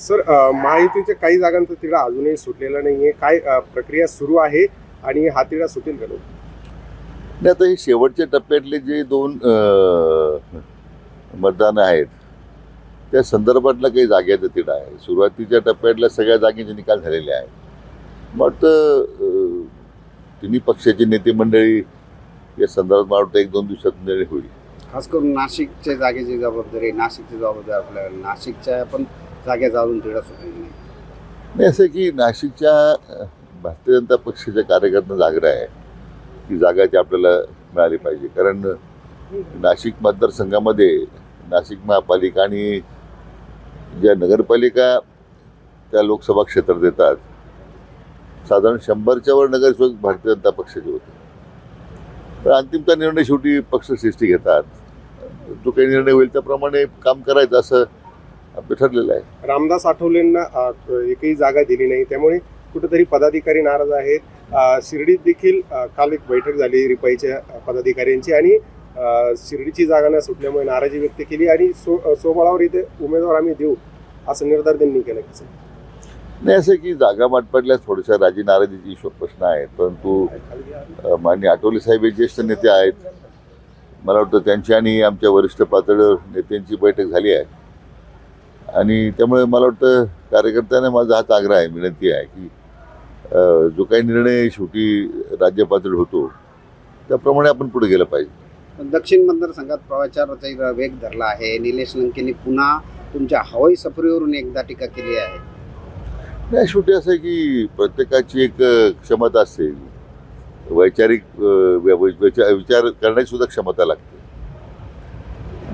Sir, महायुतीच्या काही जागांचा तिढा अजूनही सुटलेला नाहीये. काय प्रक्रिया सुरू आहे आणि हा तिढा सुटेल का? नाही, आता हे शेवटच्या टप्प्यातले जे दोन मतदान आहेत त्या संदर्भातला काही जागेचा तिढा आहे. सुरुवातीच्या टप्प्यातल्या सगळ्या जागेचे निकाल झालेले आहेत. मग वाटतं तिन्ही पक्षाची नेते मंडळी या संदर्भात मला वाटतं 1-2 दिवसात निर्णय होईल. खास करून नाशिकच्या जागेची जबाबदारी, नाशिकची जबाबदारी आपल्याला, नाशिकच्या पण जागेचा अजून तिढा सुटलेला नाही. असं की नाशिकच्या भारतीय जनता पक्षाच्या कार्यकर्त्यांना आग्रह आहे की जागा ती आपल्याला मिळाली पाहिजे. कारण नाशिक मतदारसंघामध्ये नाशिक महापालिका आणि ज्या नगरपालिका त्या लोकसभा क्षेत्रात येतात साधारण 100च्या वर नगरसेवक भारतीय जनता पक्षाचे होते. तर अंतिमता निर्णय शेवटी पक्षश्रेष्ठी घेतात. जो काही निर्णय होईल त्याप्रमाणे काम करायचं असं आपलं ठरलेलं आहे. रामदास आठवलेंना एकही जागा दिली नाही, त्यामुळे कुठेतरी पदाधिकारी नाराज आहेत. शिर्डीत देखील काल एक बैठक झाली रिपाईच्या पदाधिकाऱ्यांची आणि शिर्डीची जागा न सुटल्यामुळे नाराजी व्यक्त केली आणि सोबळावर इथे उमेदवार आम्ही देऊ असं निर्धार त्यांनी केला. कसं नाही, असं की जागा वाटपटल्या थोड्याशा राजी नाराजीची प्रश्न आहेत. परंतु माननीय आठवले साहेब हे ज्येष्ठ नेते आहेत. मला वाटतं त्यांची आणि आमच्या वरिष्ठ पातळीवर नेत्यांची बैठक झाली आहे आणि त्यामुळे मला वाटतं कार्यकर्त्यांना माझा हाच आग्रह आहे, विनंती आहे की जो काही निर्णय शेवटी राज्य पातळीवर होतो त्याप्रमाणे आपण पुढे गेलं पाहिजे. दक्षिण मतदारसंघात प्रचाराचा वेग धरला आहे. निलेश लंकेंनी पुन्हा तुमच्या हवाई सफरीवरून एकदा टीका केली आहे. नाही, शेवटी असं आहे की प्रत्येकाची एक क्षमता असते. वैचारिक विचार करण्याची सुद्धा क्षमता लागते.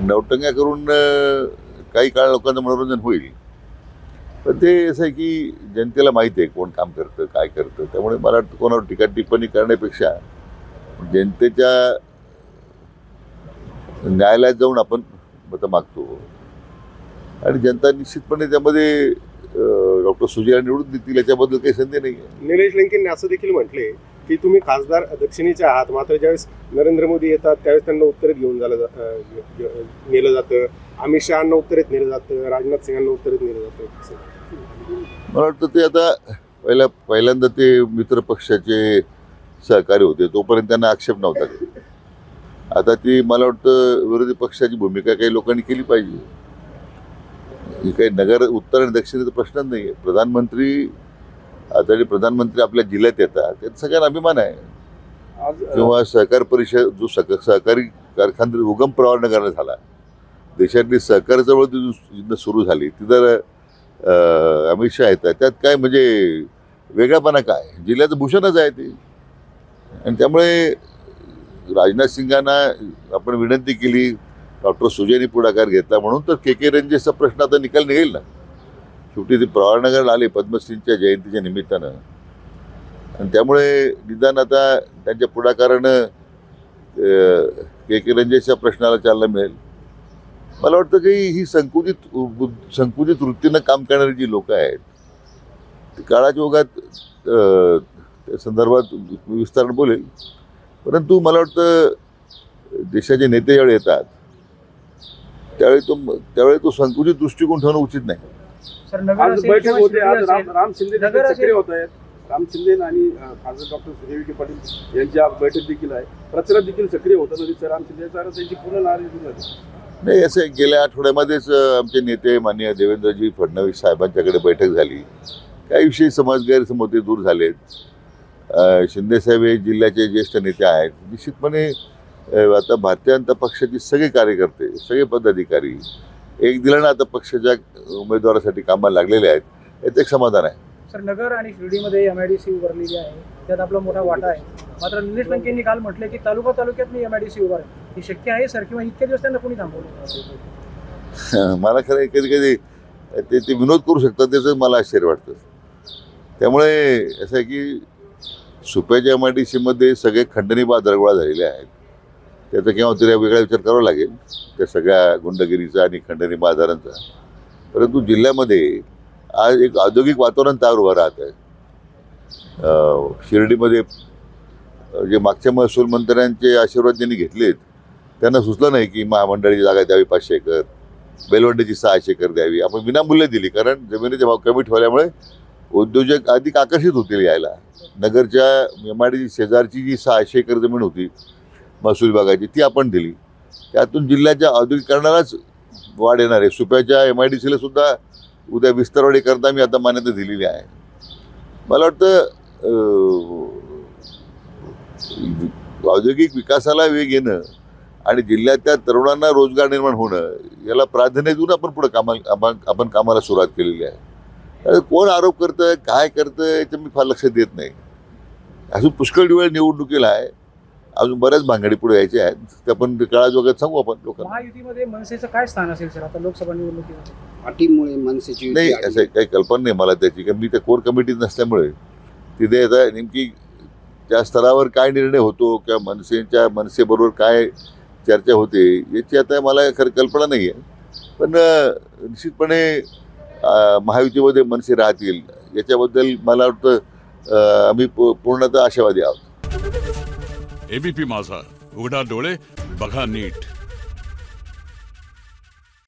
नवटंग्या करून काही काळ लोकांचं मनोरंजन होईल, पण ते असं आहे की जनतेला माहिती आहे कोण काम करतं, काय करतं. त्यामुळे मला वाटतं कोणावर टीका टिप्पणी करण्यापेक्षा जनतेच्या न्यायालयात जाऊन आपण मतं मागतो आणि जनता निश्चितपणे त्यामध्ये डॉक्टर सुजयला निवडून देतील याच्याबद्दल काही संदेह नाही आहे. निलेश लंकेंनी असं देखील म्हटले की तुम्ही खासदार दक्षिणेचे आहात, मात्र ज्यावेळेस नरेंद्र मोदी येतात त्यावेळेस त्यांना उत्तरेत घेऊन नेलं जातं. अमित शहांना उत्तरेत नेलं जातं, राजनाथ सिंगांना उत्तरेत नेलं जातं. मला वाटतं ते आता पहिल्यांदा ते मित्र पक्षाचे सहकारी होते तोपर्यंत त्यांना आक्षेप नव्हता. आता ती मला वाटतं विरोधी पक्षाची भूमिका काही लोकांनी केली पाहिजे. ही काही नगर उत्तर आणि दक्षिणेचा प्रश्नच नाही आहे. प्रधानमंत्री आपल्या जिल्ह्यात येतात त्यात सगळ्यांना अभिमान आहे. किंवा सहकार परिषद जो सहकारी कारखानदारी उगम प्रवाह नगरला झाला, देशातली सहकार चळवळ सुरू झाली ती जर अमित शहा येतात त्यात काय म्हणजे वेगळापणा काय, जिल्ह्याचं भूषणच आहे ते. आणि त्यामुळे राजनाथ सिंगांना आपण विनंती केली, डॉक्टर सुजयनी पुढाकार घेतला म्हणून तर के रेंजेसचा प्रश्न आता निकाल निघेल ना. शेवटी ते प्रवाळनगरला आले पद्मश्रींच्या जयंतीच्या निमित्तानं आणि त्यामुळे निदान आता त्यांच्या पुढाकारानं के रेंजेसच्या प्रश्नाला चालना मिळेल. मला वाटतं की ही संकुचित वृत्तीनं काम करणारी जी लोकं आहेत ती काळाच्या ओघात त्या संदर्भात विस्तार बोलेल. परंतु मला वाटतं देशाचे नेते ज्यावेळी येतात त्यावेळी तो संकुचित दृष्टिकोन ठेवणं उचित नाही. आज बैठक होते, आज राम शिंदे सक्रिय होत आहेत. राम शिंदे आणि खासदार डॉक्टर सुजय विखे पाटील यांची आज बैठक देखील आहे. प्रचारात देखील सक्रिय होतं नव्हे. राम शिंदेचा त्यांची पूर्ण नाराजी झाली. नाही, असं गेल्या आठवड्यामध्येच आमचे नेते माननीय देवेंद्रजी फडणवीस साहेबांच्याकडे बैठक झाली. काही विषयी गैरसमज दूर झालेत. शिंदेसाहेब हे जिल्ह्याचे ज्येष्ठ नेते आहेत. निश्चितपणे आता भारतीय जनता पक्षाचे सगळे कार्यकर्ते, सगळे पदाधिकारी एक दिलानं आता पक्षाच्या उमेदवारासाठी कामाला लागलेले आहेत. यात एक समाधान आहे. सर, नगर आणि शिर्डीमध्ये MIDC उभारलेली आहे, त्यात आपला मोठा वाटा आहे. मात्र निलेश लंकेंनी काल म्हटले की तालुक्यात मी MIDC उभार हे शक्य आहे सर, किंवा इतके दिवस त्यांना कोणी थांबवलं? मला खरं कधी ते विनोद करू शकतात त्याचं मला आश्चर्य वाटतं. त्यामुळे असं आहे की सुप्याच्या MIDC मध्ये सगळे खंडणी बाजार गोळा झालेले आहेत. त्याचा केव्हा तरी वेगळा विचार करावा लागेल त्या सगळ्या गुंडगिरीचा आणि खंडणी बाजारांचा. परंतु जिल्ह्यामध्ये आज एक औद्योगिक वातावरण तयार उभं राहत आहे. शिर्डीमध्ये जे मागच्या महसूल मंत्र्यांचे आशीर्वाद ज्यांनी घेतलेत त्यांना सुचलं नाही की महामंडळाची जागा द्यावी 500 एकर. बेलवंडीची 600 एकर द्यावी. आपण विनामूल्य दिली, कारण जमिनीचे भाव कमी ठेवल्यामुळे उद्योजक अधिक आकर्षित होतील यायला. नगरच्या MIDC शेजारची जी 600 एकर जमीन होती महसूल विभागाची, ती आपण दिली. त्यातून जिल्ह्याच्या औद्योगिकरणालाच वाढ येणार आहे. सुप्याच्या MIDCला सुद्धा उद्या विस्तारवाढीकरता मी आता मान्यता दिलेली आहे. मला वाटतं औद्योगिक विकासाला वेग येणं आणि जिल्ह्यातल्या तरुणांना रोजगार निर्माण होणं याला प्राधान्य देऊन आपण पुढे आपण कामाला सुरुवात केलेली आहे. तर कोण आरोप करतं, काय करतं, याचं मी फार लक्ष देत नाही. अजून पुष्कळ वेळ निवडणुकीला आहे, अजून बऱ्याच भांगडी पुढे यायच्या आहेत. ते आपण काळाजोगात सांगू आपण लोकांना. महायुतीमध्ये मनसेचं काय स्थान असेल सर आता लोकसभा निवडणुकीमध्ये? अटीमुळे मनसेची नाही, असं काही कल्पना नाही मला त्याची, कारण मी त्या कोर कमिटीत नसल्यामुळे तिथे आता नेमकी त्या स्तरावर काय निर्णय होतो किंवा मनसेबरोबर काय चर्चा होते याची आता मला खरं कल्पना नाही आहे. पण निश्चितपणे महायुतीमध्ये मनसे राहतील याच्याबद्दल मला वाटतं आम्ही पूर्णतः आशावादी आहोत. ABP माझा, उघडा डोळे बघा नीट.